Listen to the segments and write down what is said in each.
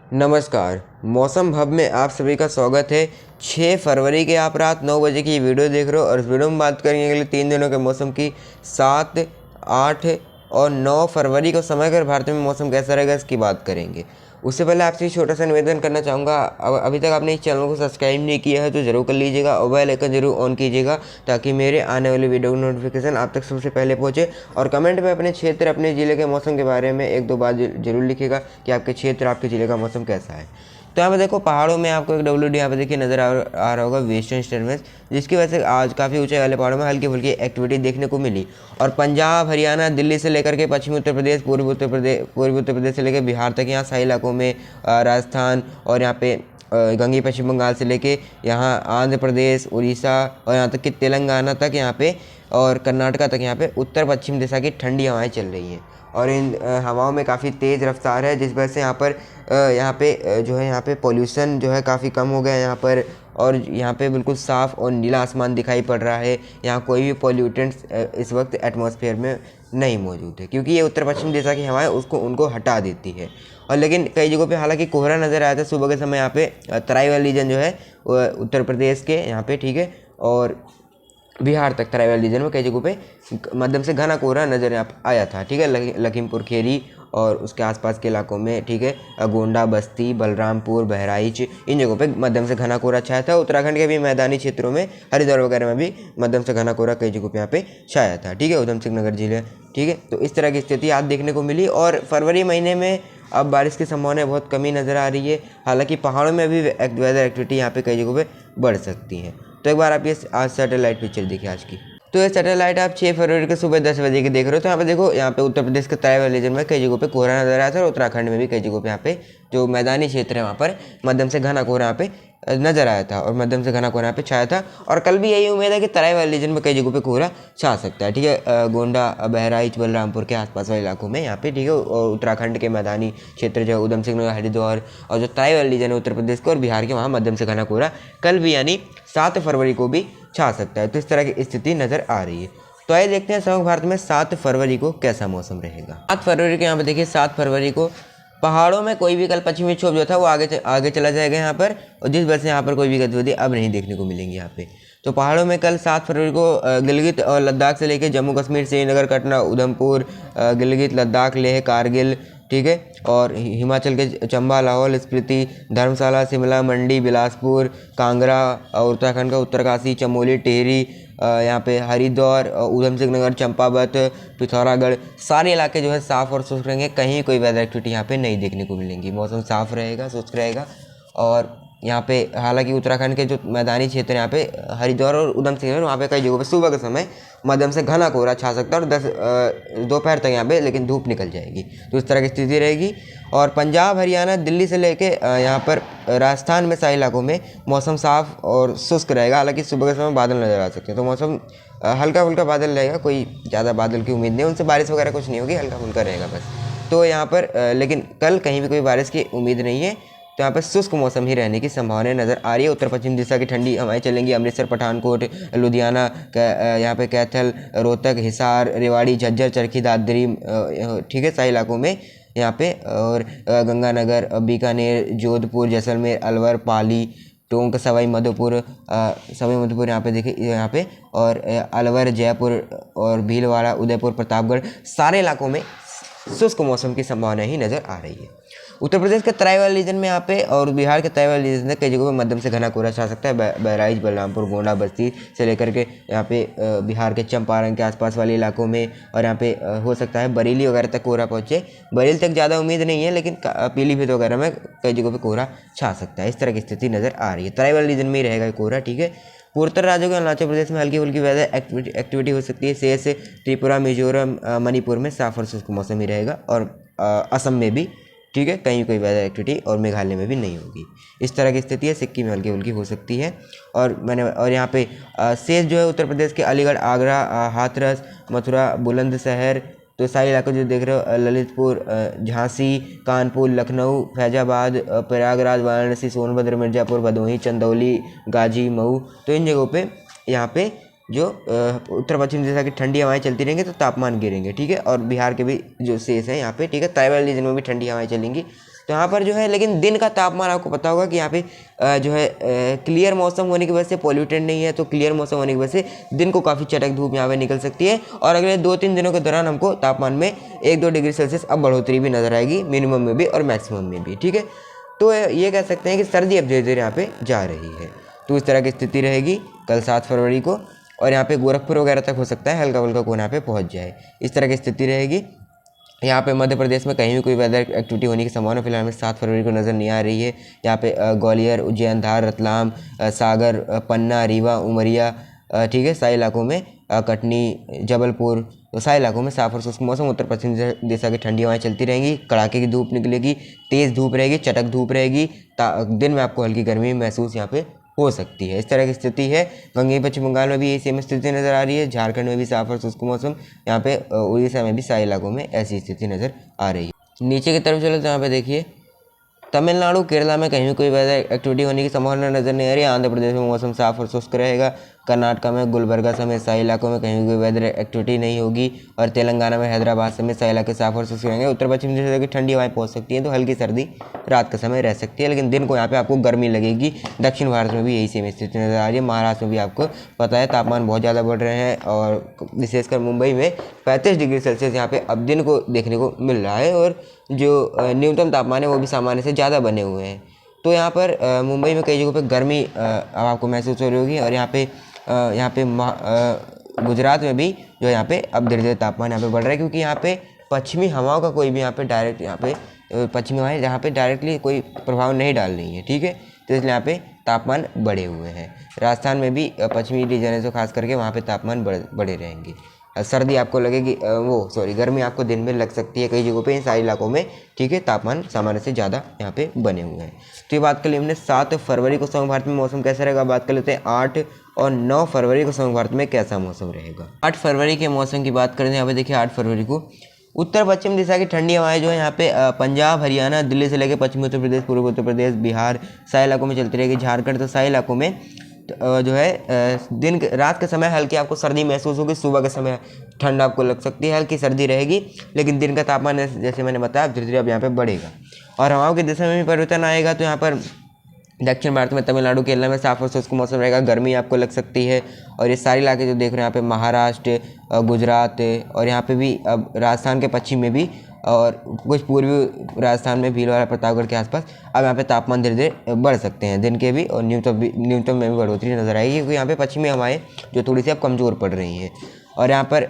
नमस्कार। मौसम हब में आप सभी का स्वागत है। 6 फरवरी के आप रात 9 बजे की वीडियो देख रहे हो और इस वीडियो में बात करेंगे अगले 3 दिनों के मौसम की। 7, 8 और 9 फरवरी को समय कर भारत में मौसम कैसा रहेगा इसकी बात करेंगे। उससे पहले आपसे छोटा सा निवेदन करना चाहूँगा, अभी तक आपने इस चैनल को सब्सक्राइब नहीं किया है तो ज़रूर कर लीजिएगा और बेल आइकन जरूर ऑन कीजिएगा ताकि मेरे आने वाली वीडियो की नोटिफिकेशन आप तक सबसे पहले पहुँचे। और कमेंट में अपने क्षेत्र, अपने ज़िले के मौसम के बारे में 1-2 बात जरूर लिखिएगा कि आपके क्षेत्र, आपके ज़िले का मौसम कैसा है। तो यहाँ पे देखो पहाड़ों में आपको एक WD यहाँ पे देखिए नज़र आ रहा होगा, वेस्टर्न डिस्टर्बेंस, जिसकी वजह से आज काफ़ी ऊंचाई वाले पहाड़ों में हल्की फुल्की एक्टिविटी देखने को मिली। और पंजाब, हरियाणा, दिल्ली से लेकर के पश्चिमी उत्तर प्रदेश, पूर्वी उत्तर प्रदेश से लेकर बिहार तक, यहाँ सही इलाकों में राजस्थान और यहाँ पे गंगी पश्चिम बंगाल से लेके यहाँ आंध्र प्रदेश, उड़ीसा और यहाँ तक कि तेलंगाना तक यहाँ पे और कर्नाटका तक यहाँ पे उत्तर पश्चिम दिशा की ठंडी हवाएं चल रही हैं। और इन हवाओं में काफ़ी तेज़ रफ्तार है, जिस वजह से यहाँ पे जो है यहाँ पे पोल्यूशन जो है काफ़ी कम हो गया है यहाँ पर। और यहाँ पे बिल्कुल साफ़ और नीला आसमान दिखाई पड़ रहा है। यहाँ कोई भी पोल्यूटेंट्स इस वक्त एटमॉस्फेयर में नहीं मौजूद है, क्योंकि ये उत्तर पश्चिम दिशा की हवाएं उनको हटा देती है। और लेकिन कई जगहों पे हालांकि कोहरा नज़र आया था सुबह के समय। यहाँ पे तराई वाली रीजन जो है उत्तर प्रदेश के यहाँ पे, ठीक है, और बिहार तक तराई वाले रीजन में कई जगहों पे मध्यम से घना कोहरा नजर आया था, ठीक है। लखीमपुर खीरी और उसके आसपास के इलाकों में, ठीक है, गोंडा, बस्ती, बलरामपुर, बहराइच, इन जगहों पे मध्यम से घना कोहरा छाया था। उत्तराखंड के भी मैदानी क्षेत्रों में, हरिद्वार वगैरह में भी मध्यम से घना कोहरा कई जगहों पे यहाँ पे छाया था, ठीक है, उधम सिंह नगर जिले, ठीक है। तो इस तरह की स्थिति आज देखने को मिली। और फरवरी महीने में अब बारिश की संभावना बहुत कमी नज़र आ रही है। हालांकि पहाड़ों में भी वेदर एक्टिविटी यहाँ पे कई जगहों पे बढ़ सकती है। तो एक बार आप ये आज सैटेलाइट पिक्चर देखिए आज की। तो ये सैटेलाइट आप 6 फरवरी के सुबह 10 बजे की देख रहे हो। तो यहाँ पे देखो, यहाँ पे उत्तर प्रदेश के तराई वाले रीजन में कई जगहों पे कोहरा नजर आया था और उत्तराखंड में भी कई जगहों पे यहाँ पे जो मैदानी क्षेत्र है वहाँ पर मध्यम से घना कोहरा यहाँ पे नजर आया था और मध्यम से घना कोहरा यहाँ पे छाया था। और कल भी यही उम्मीद है कि तराई वाले रीजन में कई जगहों पे कोहरा छा सकता है, ठीक है। गोंडा, बहराइच, बलरामपुर के आसपास वाले इलाकों में यहाँ पे, ठीक है। और उत्तराखंड के मैदानी क्षेत्र जो है उधम सिंह नगर, हरिद्वार और जो तराई वाले रीजन है उत्तर प्रदेश के और बिहार के, वहाँ मध्यम से घना कोहरा कल भी यानी 7 फरवरी को भी छा सकता है। तो इस तरह की स्थिति नज़र आ रही है। तो आइए देखते हैं समग्र भारत में 7 फरवरी को कैसा मौसम रहेगा। 7 फरवरी को यहाँ पे देखिए, 7 फरवरी को पहाड़ों में कोई भी कल पश्चिमी विक्षोभ जो था वो आगे चला जाएगा यहाँ पर, और जिस वजह से यहाँ पर कोई भी गतिविधि अब नहीं देखने को मिलेंगी यहाँ पे। तो पहाड़ों में कल 7 फरवरी को गिलगित और लद्दाख से लेकर जम्मू कश्मीर, श्रीनगर, कटरा, उधमपुर, गिलगित, लद्दाख, लेह, कारगिल, ठीक है, और हिमाचल के चंबा, लाहौल स्पीति, धर्मशाला, शिमला, मंडी, बिलासपुर, कांगड़ा और उत्तराखंड का उत्तरकाशी, चमोली, टिहरी, यहाँ पे हरिद्वार, उधम सिंह नगर, चंपावत, पिथौरागढ़, सारे इलाके जो है साफ़ और शुष्क रहेंगे। कहीं कोई वेदर एक्टिविटी यहाँ पे नहीं देखने को मिलेंगी। मौसम साफ़ रहेगा, शुष्क रहेगा। और यहाँ पे हालांकि उत्तराखंड के जो मैदानी क्षेत्र हैं यहाँ पे हरिद्वार और उधम सिंह नगर, वहाँ पे कई जगहों पे सुबह के समय मध्यम से घना कोहरा छा सकता है और दोपहर तक यहाँ पे लेकिन धूप निकल जाएगी। तो इस तरह की स्थिति रहेगी। और पंजाब, हरियाणा, दिल्ली से लेके यहाँ पर राजस्थान में सारे इलाकों में मौसम साफ़ और शुष्क रहेगा। हालांकि सुबह के समय बादल नज़र आ सकते हैं, तो मौसम हल्का फुल्का बादल रहेगा, कोई ज़्यादा बादल की उम्मीद नहीं, उनसे बारिश वगैरह कुछ नहीं होगी, हल्का फुल्का रहेगा बस। तो यहाँ पर लेकिन कल कहीं भी कोई बारिश की उम्मीद नहीं है। तो यहाँ पर शुष्क मौसम ही रहने की संभावना नज़र आ रही है। उत्तर पश्चिम दिशा की ठंडी हवाएं चलेंगी। अमृतसर, पठानकोट, लुधियाना, यहाँ पे कैथल, रोहतक, हिसार, रेवाड़ी, झज्जर, चरखी दादरी, ठीक है, सारे इलाकों में यहाँ पे, और गंगानगर, बीकानेर, जोधपुर, जैसलमेर, अलवर, पाली, टोंक, सवाई माधोपुर यहाँ पे देखिए, यहाँ पे, और अलवर, जयपुर और भीलवाड़ा, उदयपुर, प्रतापगढ़, सारे इलाकों में शुष्क मौसम की संभावना ही नज़र आ रही है। उत्तर प्रदेश के तराई वाले रीजन में यहाँ पे और बिहार के तराई वाले रीजन में कई जगहों पे मध्यम से घना कोहरा छा सकता है। बहराइच, बलरामपुर, गोंडा, बस्ती से लेकर के यहाँ पे बिहार के चंपारण के आसपास वाले इलाकों में, और यहाँ पे हो सकता है बरेली वगैरह तक कोहरा पहुँचे। बरेली तक ज़्यादा उम्मीद नहीं है, लेकिन पीलीभीत वगैरह में कई जगहों पर कोहरा छा सकता है। इस तरह की स्थिति नज़र आ रही है। तराई वाले रीजन में ही रहेगा कोहरा, ठीक है। पूर्वोत्तर राज्यों के अरुणाचल प्रदेश में हल्की फुल्की वेदर एक्टिविटी हो सकती है। शेष त्रिपुरा, मिजोरम, मणिपुर में साफ और शुष्क मौसम ही रहेगा, और असम में भी, ठीक है, कहीं कोई वेदर एक्टिविटी, और मेघालय में भी नहीं होगी। इस तरह की स्थिति है। सिक्किम में हल्की फुल्की हो सकती है। और यहाँ पे शेष जो है उत्तर प्रदेश के अलीगढ़, आगरा, हाथरस, मथुरा, बुलंदशहर, तो सारे इलाके जो देख रहे हो, ललितपुर, झांसी, कानपुर, लखनऊ, फैजाबाद, प्रयागराज, वाराणसी, सोनभद्र, मिर्ज़ापुर, भदोही, चंदौली, गाजी, मऊ, तो इन जगहों पे यहाँ पे जो उत्तर पश्चिम दिशा की ठंडी हवाएं चलती रहेंगी तो तापमान गिरेंगे, ठीक है। और बिहार के भी जो शेष है यहाँ पे, ठीक है, तराई वाले रीजन में भी ठंडी हवाएं चलेंगी, तो यहाँ पर जो है लेकिन दिन का तापमान आपको पता होगा कि यहाँ पे जो है क्लियर मौसम होने की वजह से, पॉल्यूटेड नहीं है तो क्लियर मौसम होने की वजह से दिन को काफ़ी चटक धूप यहाँ पे निकल सकती है। और अगले 2-3 दिनों के दौरान हमको तापमान में 1-2 डिग्री सेल्सियस अब बढ़ोतरी भी नजर आएगी, मिनिमम में भी और मैक्सिमम में भी। ठीक है, तो ये कह सकते हैं कि सर्दी अब धीरे धीरे यहाँ पे जा रही है। तो इस तरह की स्थिति रहेगी कल 7 फरवरी को, और यहाँ पे गोरखपुर वगैरह तक हो सकता है हल्का फुल्का कोहरा पे पहुँच जाए, इस तरह की स्थिति रहेगी। यहाँ पे मध्य प्रदेश में कहीं भी कोई वेदर एक्टिविटी होने की संभावना फिलहाल में 7 फरवरी को नज़र नहीं आ रही है। यहाँ पे ग्वालियर, उज्जैन, धार, रतलाम, सागर, पन्ना, रीवा, उमरिया, ठीक है, सारे इलाकों में, कटनी, जबलपुर, तो सारे इलाकों में साफ और शुष्क मौसम, उत्तर पश्चिम दिशा की ठंडी हवाएं चलती रहेंगी, कड़ाके की धूप निकलेगी, तेज़ धूप रहेगी, चटक धूप रहेगी, दिन में आपको हल्की गर्मी महसूस यहाँ पे हो सकती है। इस तरह की स्थिति है। वहीं पश्चिम बंगाल में भी यही सेम स्थिति नज़र आ रही है, झारखंड में भी साफ और शुष्क मौसम, यहाँ पे उड़ीसा में भी सारे इलाकों में ऐसी स्थिति नज़र आ रही है। नीचे की तरफ चलो तो यहाँ पे देखिए तमिलनाडु, केरला में कहीं भी कोई वेदर एक्टिविटी होने की संभावना नज़र नहीं आ रही है। आंध्र प्रदेश में मौसम साफ और शुष्क रहेगा। कर्नाटका में गुलबर्गा समेत सारे इलाकों में कहीं भी कोई वेदर एक्टिविटी नहीं होगी, और तेलंगाना में हैदराबाद समेत सारे इलाके साफ और शुष्क रहेंगे। उत्तर पश्चिम दिशा की ठंडी हवाएं पहुंच सकती हैं, तो हल्की सर्दी रात का समय रह सकती है, लेकिन दिन को यहाँ पे आपको गर्मी लगेगी। दक्षिण भारत में भी यही सेम स्थिति नज़र आ रही है। महाराष्ट्र में भी आपको पता है तापमान बहुत ज़्यादा बढ़ रहे हैं, और विशेषकर मुंबई में 35 डिग्री सेल्सियस यहाँ पे अब दिन को देखने को मिल रहा है, और जो न्यूनतम तापमान है वो भी सामान्य से ज़्यादा बने हुए हैं। तो यहाँ पर मुंबई में कई जगहों पे गर्मी अब आपको महसूस हो रही होगी, और यहाँ पे गुजरात में भी जो यहाँ पे अब धीरे धीरे तापमान यहाँ पे बढ़ रहा है, क्योंकि यहाँ पे पश्चिमी हवाओं का कोई भी यहाँ पे डायरेक्ट, यहाँ पे पश्चिमी हवाएं जहाँ पे डायरेक्टली कोई प्रभाव नहीं डाल रही है। ठीक है, तो इसलिए यहाँ पे तापमान बढ़े हुए हैं। राजस्थान में भी पश्चिमी रीजन है, तो खास करके वहाँ पे तापमान बढ़े रहेंगे। सर्दी आपको लगेगी, गर्मी आपको दिन में लग सकती है कई जगहों पे, इन सारे इलाकों में। ठीक है, तापमान सामान्य से ज़्यादा यहाँ पे बने हुए हैं। तो ये बात कर ली हमने 7 फरवरी को समग्र भारत में मौसम कैसा रहेगा। बात कर लेते हैं 8 और 9 फरवरी को समग्र भारत में कैसा मौसम रहेगा। 8 फरवरी के मौसम की बात करें, यहाँ पे देखिए 8 फरवरी को उत्तर पश्चिम दिशा की ठंडी हवाएं जो है यहाँ पे पंजाब, हरियाणा, दिल्ली से लेकर पश्चिमी उत्तर प्रदेश, पूर्वी उत्तर प्रदेश, बिहार, सारे इलाकों में चलती रहेगी। झारखंड, तो सारे इलाकों में जो है रात के समय हल्की आपको सर्दी महसूस होगी। सुबह के समय ठंड आपको लग सकती है, हल्की सर्दी रहेगी, लेकिन दिन का तापमान जैसे मैंने बताया धीरे धीरे अब यहाँ पे बढ़ेगा, और हवाओं की दिशा में भी परिवर्तन आएगा। तो यहाँ पर दक्षिण भारत में तमिलनाडु, केरला में साफ और शुष्क मौसम रहेगा, गर्मी आपको लग सकती है। और ये सारे इलाके जो देख रहे हैं यहाँ पे महाराष्ट्र, गुजरात, और यहाँ पे भी अब राजस्थान के पश्चिम में भी, और कुछ पूर्वी राजस्थान में भीलवाड़ा, प्रतापगढ़ के आसपास अब यहाँ पे तापमान धीरे धीरे बढ़ सकते हैं दिन के भी, और न्यूनतम में भी बढ़ोतरी नजर आएगी, क्योंकि यहाँ पे पश्चिमी हवाएं जो थोड़ी सी अब कमज़ोर पड़ रही हैं। और यहाँ पर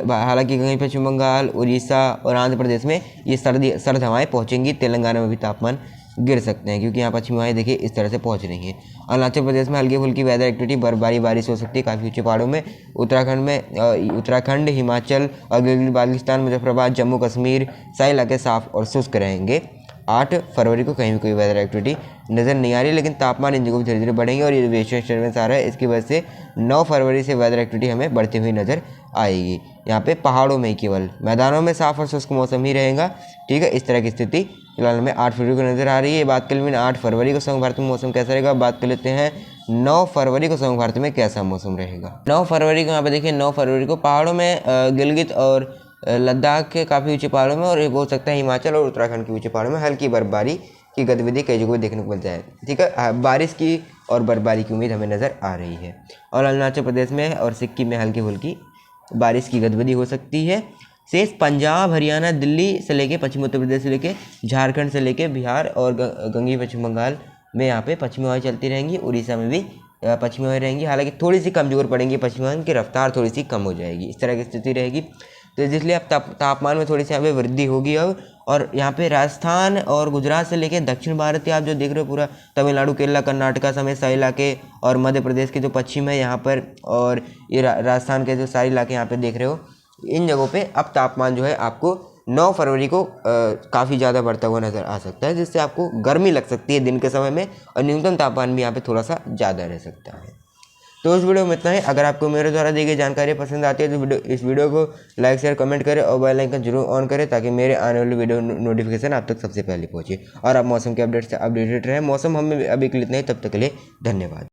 हालांकि कहीं पश्चिम बंगाल, उड़ीसा और आंध्र प्रदेश में ये सर्द हवाएं पहुँचेंगी। तेलंगाना में भी तापमान गिर सकते हैं, क्योंकि यहाँ पश्चिमी हवाएं देखिए इस तरह से पहुँच रही हैं। अरुणाचल प्रदेश में हल्की फुल्की वेदर एक्टिविटी, बर्फबारी, बारिश हो सकती है काफ़ी ऊंचे पहाड़ों में। उत्तराखंड, हिमाचल और गिलगित बाल्टिस्तान, मुजफ्फराबाद, जम्मू कश्मीर सारे इलाके साफ और शुष्क रहेंगे। 8 फरवरी को कहीं भी कोई वेदर एक्टिविटी नज़र नहीं आ रही, लेकिन तापमान इन जगहों धीरे धीरे बढ़ेंगे, और ये वेस्टर्न डिस्टर्बेंस आ रहा है, इसकी वजह से 9 फरवरी से वेदर एक्टिविटी हमें बढ़ती हुई नज़र आएगी। यहाँ पे पहाड़ों में केवल, मैदानों में साफ और शुष्क मौसम ही रहेगा। ठीक है, इस तरह की स्थिति फिलहाल हमें 8 फरवरी को नज़र आ रही है। बात कर लेते हैं 8 फरवरी को समग्र भारत में मौसम कैसा रहेगा। बात कर लेते हैं 9 फरवरी को समग्र भारत में कैसा मौसम रहेगा। 9 फरवरी को यहाँ पे देखिए, 9 फरवरी को पहाड़ों में गिलगित और लद्दाख के काफ़ी ऊंचे पहाड़ों में, और ये हो सकता है हिमाचल और उत्तराखंड के ऊंचे पहाड़ों में हल्की बर्फबारी की गतिविधि कई जगहों देखने को मिल जाए। ठीक है, बारिश की और बर्फबारी की उम्मीद हमें नज़र आ रही है। और अरुणाचल प्रदेश में और सिक्किम में हल्की फुल्की बारिश की गतिविधि हो सकती है। शेष पंजाब, हरियाणा, दिल्ली से लेके पश्चिमी उत्तर प्रदेश से लेके झारखंड से लेके बिहार और गंगी पश्चिम बंगाल में यहाँ पे पश्चिमी हवाएं चलती रहेंगी। उड़ीसा में भी पश्चिमी हवाएं रहेंगी, हालांकि थोड़ी सी कमजोर पड़ेंगी, पश्चिमी हवाओं की रफ्तार थोड़ी सी कम हो जाएगी। इस तरह की स्थिति रहेगी, तो इसलिए अब तापमान में थोड़ी सी यहाँ पे वृद्धि होगी अब। और यहाँ पे राजस्थान और गुजरात से लेके दक्षिण भारत के आप जो देख रहे हो पूरा तमिलनाडु, केरला, कर्नाटका समेत सारे इलाके, और मध्य प्रदेश के जो पश्चिम है यहाँ पर, और ये राजस्थान के जो सारे इलाके यहाँ पे देख रहे हो, इन जगहों पे अब तापमान जो है आपको 9 फरवरी को काफ़ी ज़्यादा बढ़ता हुआ नज़र आ सकता है, जिससे आपको गर्मी लग सकती है दिन के समय में, और न्यूनतम तापमान भी यहाँ पे थोड़ा सा ज़्यादा रह सकता है। तो इस वीडियो में इतना ही। अगर आपको मेरे द्वारा दी गई जानकारी पसंद आती है तो इस वीडियो को लाइक, शेयर, कमेंट करें, और बेल आइकन जरूर ऑन करें, ताकि मेरे आने वाली वीडियो नोटिफिकेशन आप तक सबसे पहले पहुँचे, और आप मौसम के अपडेट से अपडेटेड रहें। मौसम हमें अभी के लिए इतना ही, तब तक के लिए धन्यवाद।